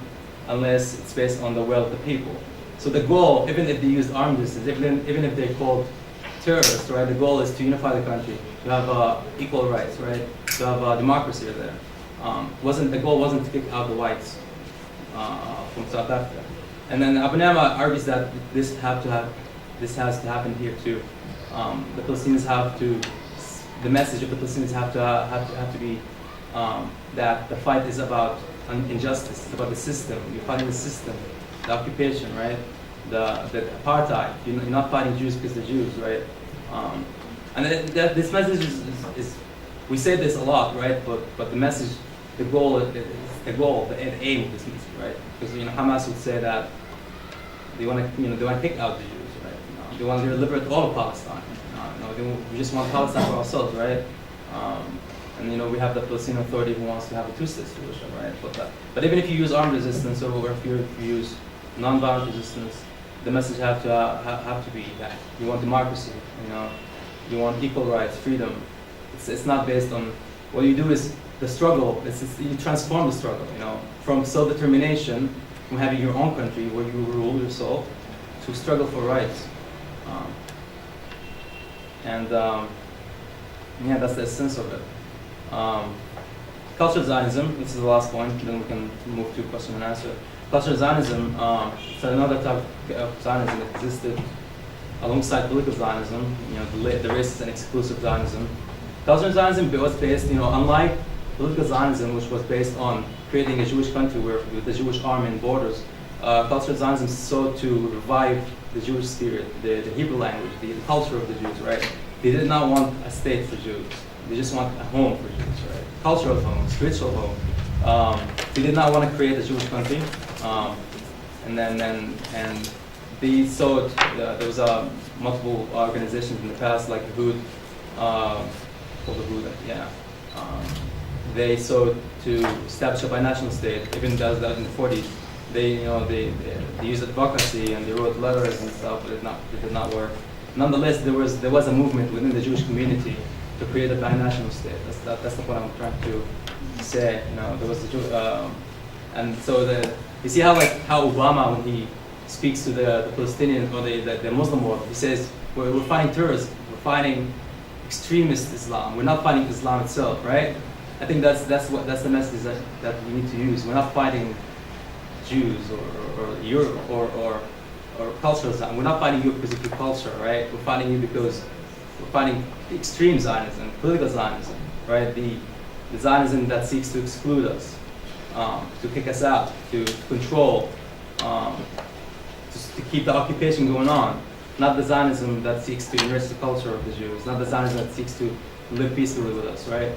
unless it's based on the will of the people. So the goal, even if they used armed resistance, even if they're called terrorists, right, the goal is to unify the country, to have equal rights, right, to have democracy there. The goal wasn't to kick out the whites from South Africa. And then Alhammami argues that this has to happen here too. The Palestinians the message of the Palestinians have to be that the fight is about injustice, it's about the system. You're fighting the system, the occupation, right? The apartheid. You're not fighting Jews because they're Jews, right? And this message is we say this a lot, right? But the message, the aim of this message, right? Because Hamas would say that they want to kick out the Jews, right? They want to liberate all of Palestine. We just want Palestine for ourselves, right? And we have the Palestinian Authority who wants to have a two-state solution, right? But even if you use armed resistance or if you use non-violent resistance, the message have to be that you want democracy, you want equal rights, freedom. It's not based on what you do is the struggle. You transform the struggle, from self-determination, from having your own country where you rule yourself, to struggle for rights. Yeah, that's the essence of it. Cultural Zionism, this is the last point, then we can move to question and answer. Cultural Zionism, so another type of Zionism that existed alongside political Zionism, the racist and exclusive Zionism. Cultural Zionism was based, unlike political Zionism, which was based on creating a Jewish country with the Jewish army and borders, cultural Zionism sought to revive the Jewish spirit, the Hebrew language, the culture of the Jews, right? They did not want a state for Jews. They just want a home for Jews, right? Cultural home, spiritual home. They did not want to create a Jewish country, and they sought. There was multiple organizations in the past, like the Hood, called the Hood, yeah. They sought to establish a binational state. Even that in the 40s, they used advocacy and they wrote letters and stuff, but it did not work. Nonetheless, there was a movement within the Jewish community to create a binational state. That's the point I'm trying to say. There was and so you see how Obama, when he speaks to the Palestinian or the Muslim world, he says we're fighting terrorists, we're fighting extremist Islam. We're not fighting Islam itself, right? I think that's the message that we need to use. We're not fighting Jews or Europe or cultural Islam. We're not fighting you because of your culture, right? We're fighting you because we're fighting extreme Zionism, political Zionism, right? The Zionism that seeks to exclude us, to kick us out, to control, to keep the occupation going on. Not the Zionism that seeks to enrich the culture of the Jews. Not the Zionism that seeks to live peacefully with us, right?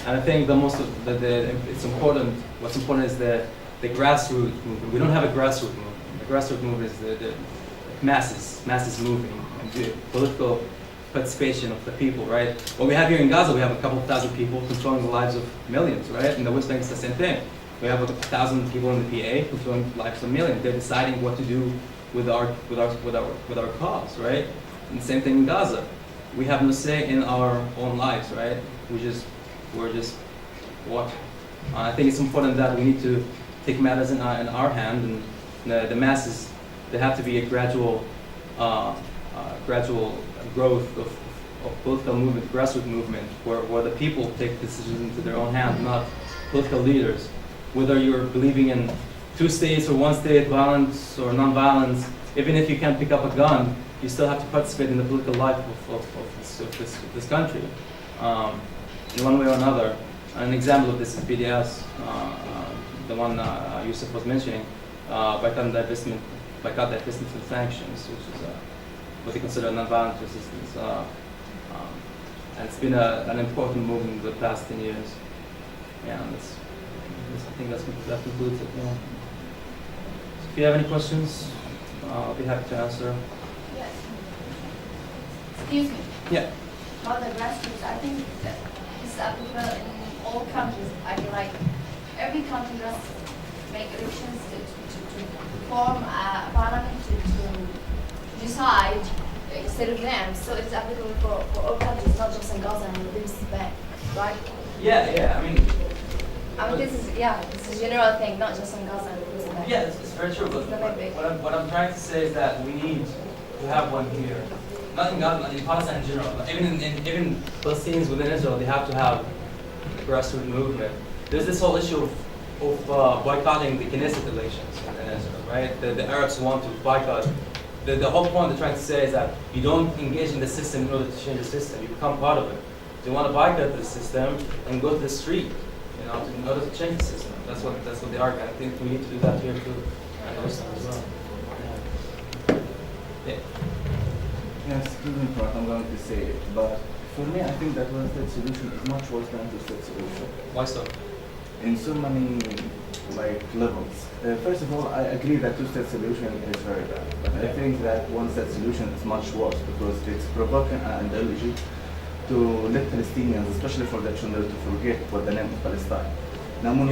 And I think it's important. What's important is the grassroots movement. We don't have a grassroots movement. The grassroots movement is the masses moving, and the political participation of the people, right? What we have here in Gaza, we have a couple of thousand people controlling the lives of millions, right? In the West Bank, it's the same thing. We have a thousand people in the PA controlling the lives of millions. They're deciding what to do with our cause, right? And the same thing in Gaza. We have no say in our own lives, right? We're just watching. I think it's important that we need to take matters in our hand, and the masses. There have to be a gradual growth of political movement, grassroots movement, where the people take decisions into their own hands, not political leaders. Whether you're believing in two states or one state, violence or non-violence, even if you can't pick up a gun, you still have to participate in the political life of this country, in one way or another. An example of this is CPDS, the one Yusuf was mentioning, boycott divestment and sanctions, which is what they consider non-violent resistance. And it's been an important movement in the past 10 years. Yeah, I think that concludes it. Yeah. So if you have any questions, I'll be happy to answer. Yes. Excuse me. Yeah. About the grassroots, I think that this is applicable in all countries. I feel like every country does make elections to form a parliament to decide instead of them. So it's applicable for all countries, not just in Gaza and the West Bank, right? Yeah. I mean, this is a general thing, not just in Gaza and the West Bank. Yeah, it's very true. But what I'm trying to say is that we need to have one here. Not in Gaza, in Palestine in general. Even Palestinians within Israel, they have to have a grassroots movement. There's this whole issue of boycotting the Knesset elections in Israel, right? The Arabs want to boycott. The whole point they're trying to say is that you don't engage in the system in order to change the system. You become part of it. They want to boycott the system and go to the street, in order to change the system. That's what they argue. I think we need to do that here too, and the West as well. Yeah. Yes, excuse me for what I'm going to say, but for me, I think that one-state solution is much worse than two-state solution. Why so? In so many levels. First of all, I agree that two-state solution is very bad, but I think that one-state solution is much worse because it's provoking an ideology to let Palestinians, especially for the children, to forget what the name of Palestine. Now, when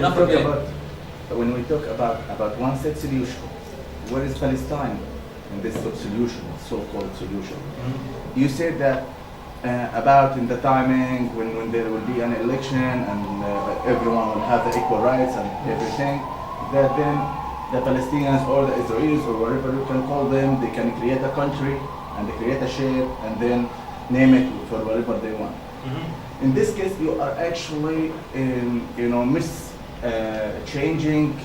we talk about one-state solution, where is Palestine in this solution, so-called solution? Mm-hmm. You said that about in the timing when there will be an election and everyone will have the equal rights and everything, that then the Palestinians or the Israelis or whatever you can call them, they can create a country and they create a shape, and then name it for whatever they want. In this case, you are actually, changing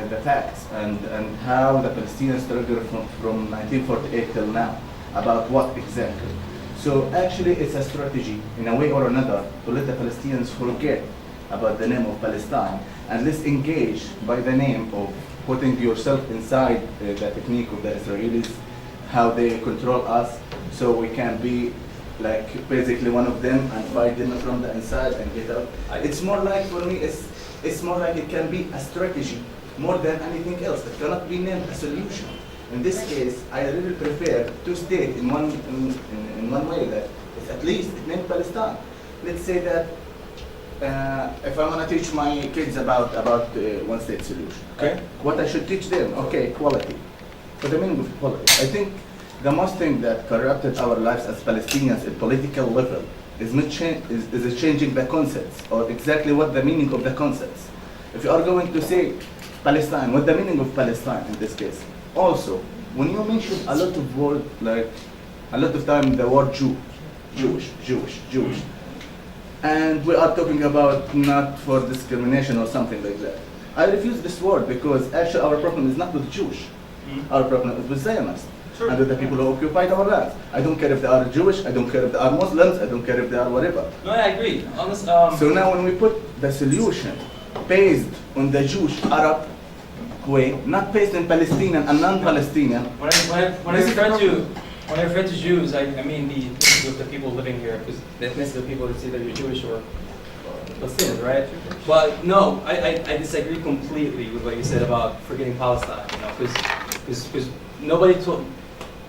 the facts and how the Palestinians struggle from 1948 till now, about what exactly. So actually, it's a strategy, in a way or another, to let the Palestinians forget about the name of Palestine, and let's engage by the name of putting yourself inside the technique of the Israelis, how they control us, so we can be like basically one of them and fight them from the inside and get out. It's more like, for me, it's more like it can be a strategy more than anything else. It cannot be named a solution. In this case, I really prefer to state in one way that it's at least named Palestine. Let's say that if I want to teach my kids about one state solution, okay, what I should teach them, okay, equality. For the meaning of equality, I think the most thing that corrupted our lives as Palestinians at political level is changing the concepts, or exactly what the meaning of the concepts. If you are going to say Palestine, what the meaning of Palestine in this case? Also, when you mention a lot of words, like a lot of time the word Jewish, and we are talking about not for discrimination or something like that. I refuse this word because actually our problem is not with Jewish. Our problem is with Zionists. Sure. And with the people who occupied our lands. I don't care if they are Jewish, I don't care if they are Muslims, I don't care if they are whatever. No, I agree. So now when we put the solution based on the Jewish Arab way, not based on Palestinian and non-Palestinian. When I refer to Jews, I mean the people living here, because the ethnicity of people, it's either you're Jewish or Palestinians, right? But no, I disagree completely with what you said about forgetting Palestine, because nobody told.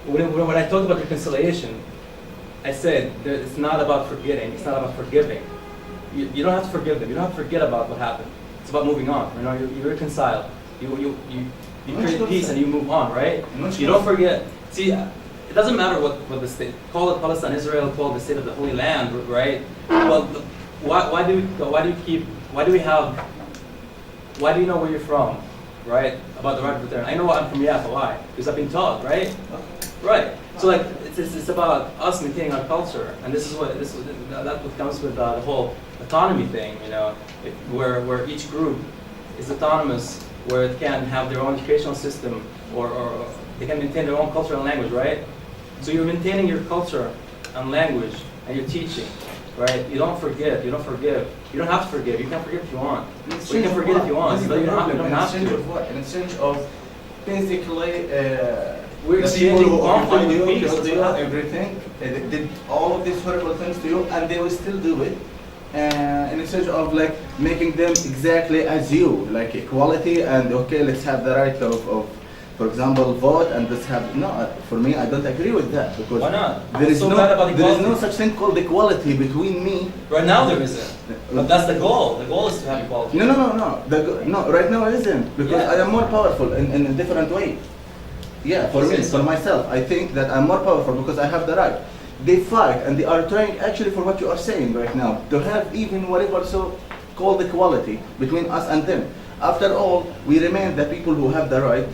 When I talked about reconciliation, I said it's not about forgetting, it's not about forgiving. You don't have to forgive them, you don't have to forget about what happened. It's about moving on. You reconcile, you create peace and you move on, right? You don't forget. See, it doesn't matter what the state, call it Palestine, Israel, call it the state of the Holy Land, right? Well, why do you know where you're from, right? About the right of return. I know I'm from Yafa, why? Because I've been taught, right? Right. So like it's about us maintaining our culture, and that's what comes with the whole autonomy thing, where each group is autonomous, where it can have their own educational system, or they can maintain their own culture and language, right? So you're maintaining your culture and language, and you're teaching, right? You don't forget, you don't forgive. You don't have to forgive. You can forgive if you want. You can forget if you want. You don't have to. Of what? In exchange of basically we're exchanging conflict with peace. Everything. They did all of these horrible things to you, and they will still do it. In exchange of like making them exactly as you, like equality, and okay, let's have the right of for example, vote, and let's have for me, I don't agree with that, because why not? There is no such thing called equality between me. Right now there isn't. But that's the goal. The goal is to have equality. No. Right now it isn't, because I am more powerful in a different way. Yeah, for me, for myself, I think that I'm more powerful because I have the right. They fight and they are trying actually for what you are saying right now, to have even whatever so called equality between us and them. After all, we remain the people who have the right,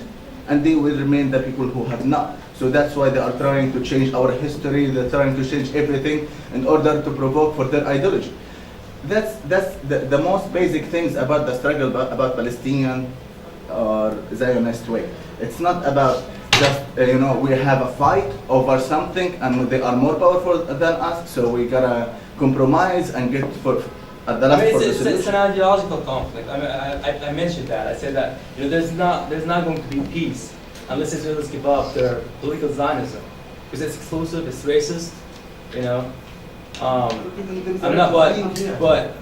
and they will remain the people who have not. So that's why they are trying to change our history, they're trying to change everything in order to provoke for their ideology. That's the most basic things about the struggle about Palestinian or Zionist way. It's not about just, we have a fight over something and they are more powerful than us, so we gotta compromise and get at the last it's an ideological conflict. I mentioned that. I said that there's not going to be peace unless Israelis give up their political Zionism, because it's exclusive, it's racist. I'm not, but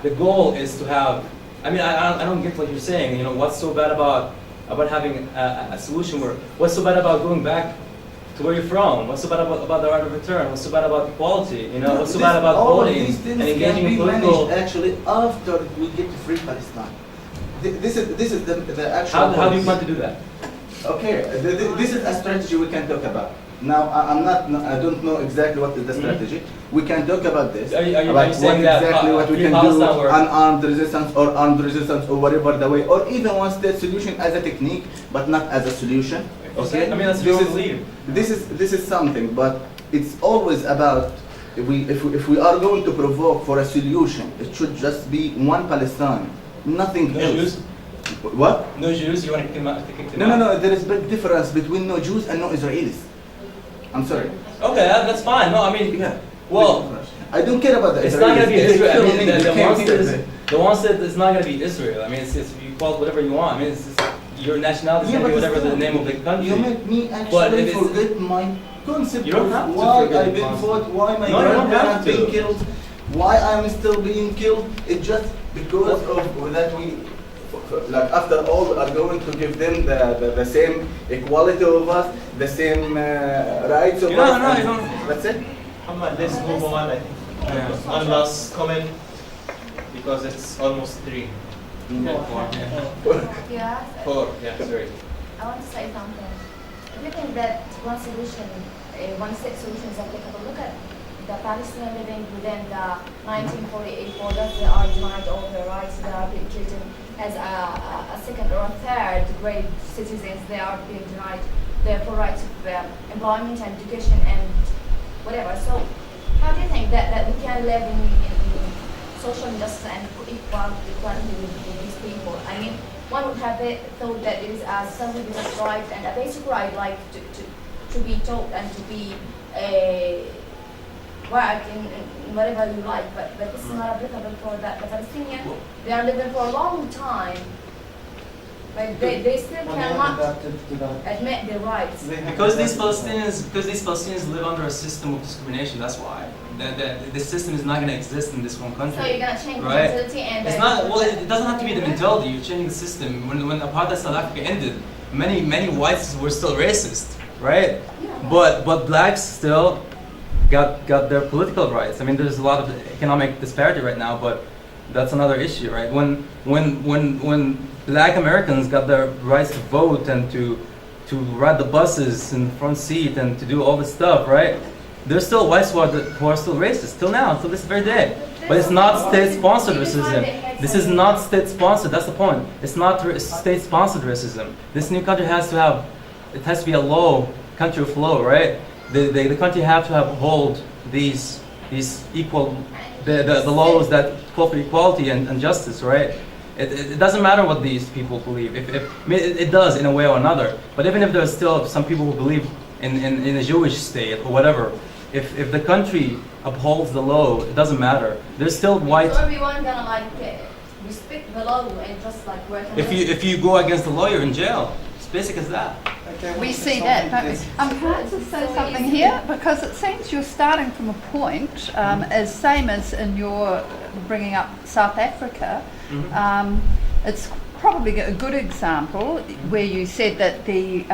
the goal is to have. I don't get what you're saying. What's so bad about having a solution? What's so bad about going back to where you're from? What's so bad about the right of return? What's so bad about equality? What's so bad about voting and engaging in political? Actually, after we get to free Palestine, this is the actual. How do you plan to do that? Okay, this is a strategy we can talk about. Now, I don't know exactly what is the strategy. We can talk about this. Are you saying that exactly what we can do, unarmed resistance or armed resistance or whatever the way, or even one state solution as a technique, but not as a solution. Okay, I mean that's This your is- belief. This is something, but it's always about if we are going to provoke for a solution, it should just be one Palestine, nothing No else. Jews? What? No Jews? You want to kick them out? Kick them No, no, out? no. There is big difference between no Jews and no Israelis. I'm sorry. Okay, that's fine. No, I mean, Yeah. well, I don't care about the it's not going to be Israelis. Israel. I They mean, kill me. the They one can't said kill me. the one said it's not going to be Israel. I mean, it's you call it whatever you want. I mean, it's your nationality is Yeah, going to be but whatever the still, name of the country. You make me But actually if it's- forget my concept You don't of have to why forget I've the been concept. fought, why my No, you don't grandparents have to. been killed, why I'm still being killed. It's just because of that we, like after all, are going to give them the same equality of us, the same rights of No, us. no, and you don't. That's it. Muhammad, let's move on. I think Yeah. one last comment because it's almost 3. Yeah. 4. Yeah, sorry. I want to say something. If you think that one solution, one state solution is applicable, look at the Palestinians living within the 1948 borders. They are denied all their rights. They are being treated as a second or a third grade citizens. They are being denied their full rights of employment and education and whatever. So how do you think that we can live in social justice and equality with these people? I mean, one would have thought that it is a self-evident right and a basic right, like to be taught and to be work in whatever you like, but this is not applicable for the Palestinian. They are living for a long time, but they still Well, they have cannot adapted to that. admit their rights. They have Because these adapted Palestinians live under a system of discrimination. That's why the system is not going to exist in this one country. So you're gonna change the Right. mentality and It's not. Well, it doesn't have to be the mentality. You're changing the system. When apartheid South Africa ended, many whites were still racist, right? Yeah. But blacks still got their political rights. I mean, there's a lot of economic disparity right now, but that's another issue, right? When black Americans got their rights to vote and to ride the buses in the front seat and to do all this stuff, right? There's still whites who are still racist, till now, till this very day. But it's not state-sponsored racism. This is not state-sponsored, that's the point. It's not state-sponsored racism. This new country has to be a law, country of law, right? The country have to uphold these equal, the laws that call for equality and justice, right? It doesn't matter what these people believe. I mean, it does in a way or another. But even if there's still some people who believe in a Jewish state or whatever, if the country upholds the law, it doesn't matter. There's still white. So everyone gonna like respect the law and just like work. If you go against the law, you're in jail. It's basic as that. Okay, We well, see something that, don't we? is- Can I just say something here? Because it seems you're starting from a point, as same as in your bringing up South Africa. It's probably a good example where you said that the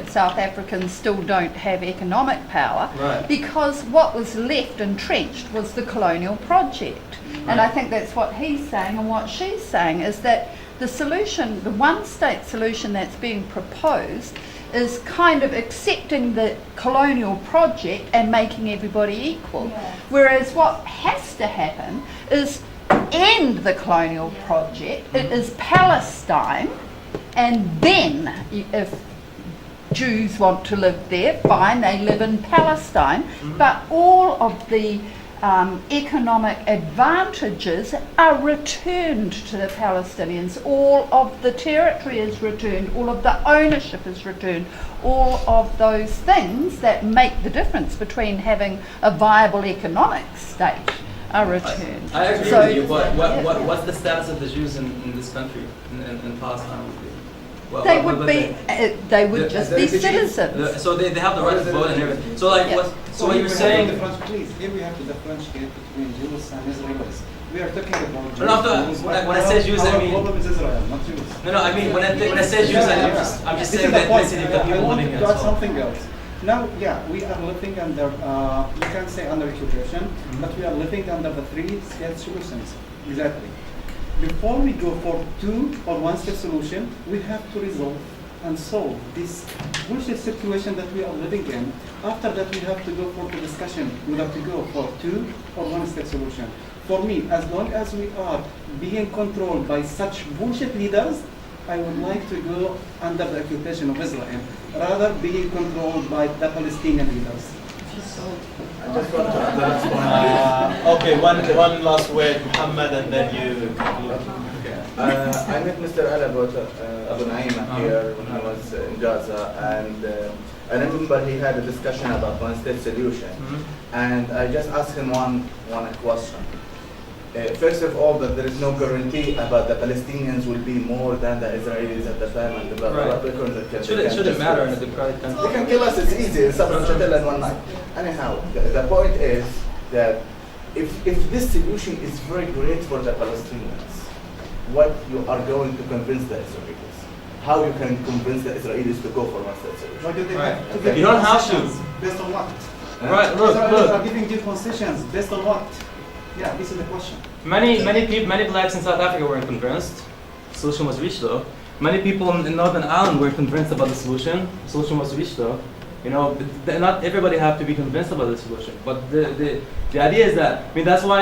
South Africans still don't have economic power, Right. because what was left entrenched was the Colonial Project. And I think that's what he's saying, and what she's saying is that the solution, the one-state solution that's being proposed, is kind of accepting the Colonial Project and making everybody equal. Yeah. Whereas what has to happen is end the Colonial Project. It is Palestine, and then if Jews want to live there, fine, they live in Palestine, but all of the economic advantages are returned to the Palestinians. All of the territory is returned, all of the ownership is returned, all of those things that make the difference between having a viable economic state are returned. I agree So- with you, but what's the status of the Jews in this country, in Palestine? They would be, they would just be the refugees. citizens. So they have the right to vote and everything. So like, Yeah. so what you're saying? Please, here we have to differentiate between Jews and Israelis. We are talking about Jews. No, no, when I say Jews, I mean- Our problem is Israel, not Jews. No, I mean when I say Jews, I'm just This saying is the that point. ethnicity of the I people want living to here. add So. something else. Now, yeah, we are living under, you can say under occupation, but we are living under the three-state solutions. Exactly. Before we go for two or one-state solution, we have to resolve and solve this bullshit situation that we are living in. After that, we have to go for the discussion whether to go for two or one-state solution. For me, as long as we are being controlled by such bullshit leaders, I would like to go under the occupation of Israel, rather being controlled by the Palestinian leaders. I just want to add the last point. Okay, one last word, Muhammad, and then you conclude. I met Mr. Abu Naima here when I was in Gaza, and I remember he had a discussion about one-state solution, and I just asked him one question. First of all, that there is no guarantee about the Palestinians will be more than the Israelis at the time, and the blah, blah, blah, because It shouldn't matter in a democratic country. they can kill us, it's easy, it's something to tell in one night. Anyhow, the point is that if this solution is very great for the Palestinians, what you are going to convince the Israelis? How you can convince the Israelis to go for one-state solution? Why do they Right. have to give You don't have to. concessions? Based on what? Right, look, Israelis are look. giving you concessions based on what? Yeah, this is the question. Many blacks in South Africa weren't convinced. The solution was reached though. Many people in Northern Ireland were convinced about the solution. The solution was reached though. You know, not everybody have to be convinced about the solution. But the idea is that, I mean, that's why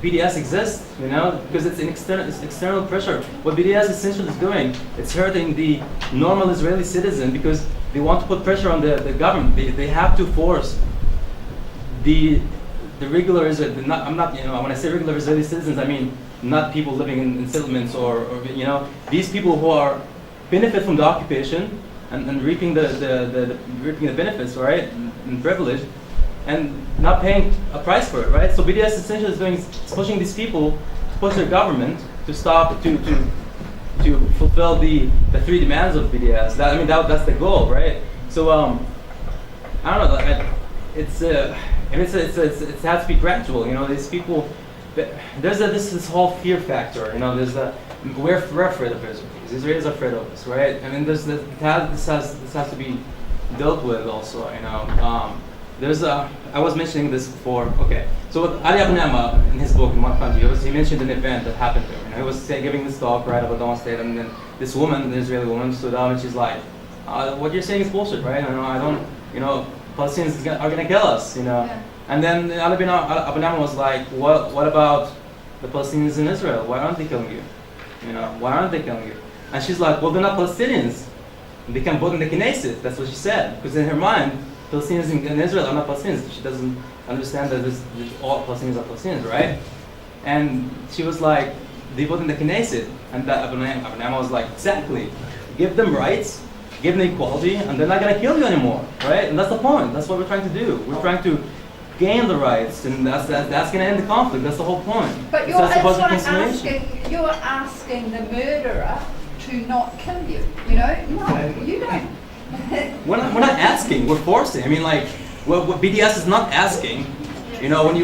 BDS exists, you know, because it's external pressure. What BDS essentially is doing, it's hurting the normal Israeli citizen because they want to put pressure on the government. They have to force the regular Israeli, when I say regular Israeli citizens, I mean not people living in settlements or you know, these people who are benefit from the occupation and reaping the benefits, right, and privilege, and not paying a price for it, right? So BDS essentially is pushing these people to push their government to stop to fulfill the three demands of BDS. That's the goal, right? So I don't know. It has to be gradual, you know. These people, there's this whole fear factor, you know. We're afraid of Israel. The Israelis are afraid of us, right? I mean, this has to be dealt with also, you know. I was mentioning this before. Okay, so Ali Abnama in his book in one country, he mentioned an event that happened there. You know, he was giving this talk right about Dawn State, and then this woman, an Israeli woman, stood up and she's like, "What you're saying is bullshit, right? I don't, you know." Palestinians are going to kill us, you know. Yeah. And then Ali Abnama was like, what about the Palestinians in Israel? Why aren't they killing you? You know, why aren't they killing you? And she's like, well, they're not Palestinians. They can vote in the Knesset. That's what she said. Because in her mind, Palestinians in Israel are not Palestinians. She doesn't understand that all Palestinians are Palestinians, right? And she was like, they vote in the Knesset. And Abnama was like, exactly. Give them rights. Give them equality, and they're not going to kill you anymore, right? And that's the point. That's what we're trying to do. We're trying to gain the rights, and that's going to end the conflict. That's the whole point. But you're asking the murderer to not kill you. You know, no, you don't. We're not asking. We're forcing. I mean, like, what BDS is not asking. You know, when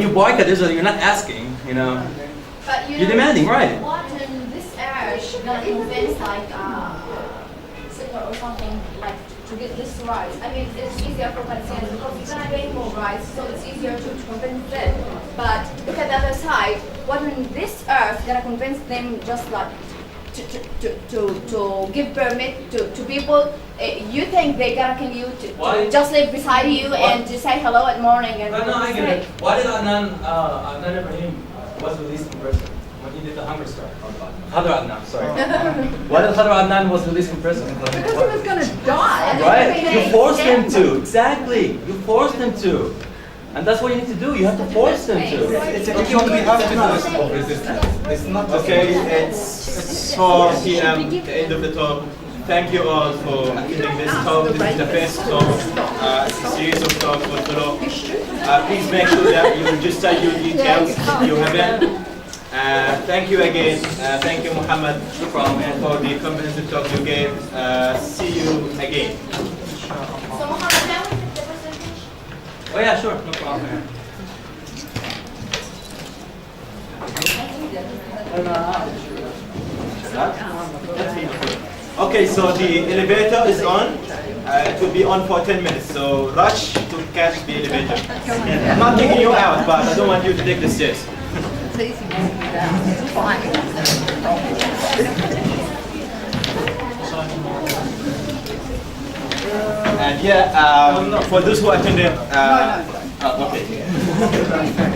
you boycott Israel, you're not asking. You know, but you're demanding, right? What in this urge gonna convince like or something like to get this right? I mean, it's easier for Palestinians because you're gonna gain more rights, so it's easier to convince them. But look at the other side. What in this earth gonna convince them just like to give permit to people? You think they're gonna kill you to just live beside you and to say hello at morning and no, I get it. Why did Adnan Ibrahim was released from prison when he did the hunger strike? Khadr Adnan, sorry. Why did Khadr Adnan was released from prison? Because he was going to die. Right? You forced him to. Exactly. You forced him to. And that's what you need to do. You have to force them to. It's a issue we have to do this. Of resistance. It's not just Okay, it's 4 p.m. the end of the talk. Thank you all for attending this talk. This is the first talk. It's a series of talks will follow. Please make sure that you register your details if you haven't. Thank you again. Thank you, Mohammed, for the comprehensive talk you gave. See you again. So Mohammed, now we the presentation. Oh yeah, sure. No problem. Okay, so the elevator is on. It will be on for 10 minutes, so rush to catch the elevator. I'm not taking you out, but I don't want you to take the stairs. It's easy to do that. It's fine. And yeah, for those who attended, No. okay.